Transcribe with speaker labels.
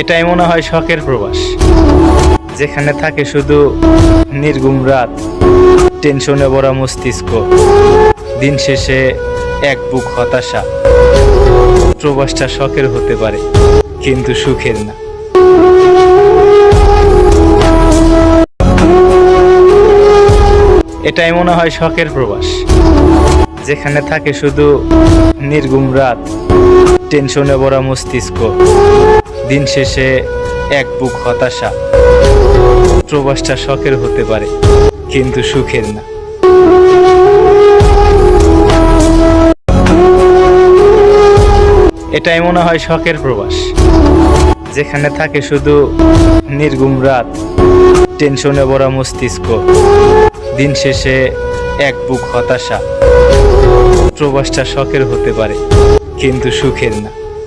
Speaker 1: এটাই মনে হয় শখের প্রবাস, যেখানে থাকে শুধু নির্ঘুম রাত, টেনশনে ভরা মস্তিষ্ক, দিন শেষে এক বুক হতাশা। প্রবাসটা শখের হতে পারে, কিন্তু সুখের না। এটাই মনে হয় শখের প্রবাস, যেখানে থাকে শুধু নির্ঘুম রাত, টেনশনে ভরা মস্তিষ্ক, দিন শেষে এক বুক হতাশা। প্রবাসটা শখের হতে পারে, কিন্তু সুখের না। এটাই মনে হয় শখের প্রবাস, যেখানে থাকে শুধু নির্ঘুম রাত, টেনশনে ভরা মস্তিষ্ক, দিন শেষে এক বুক হতাশা। প্রবাসটা শখের হতে পারে, কিন্তু সুখের না।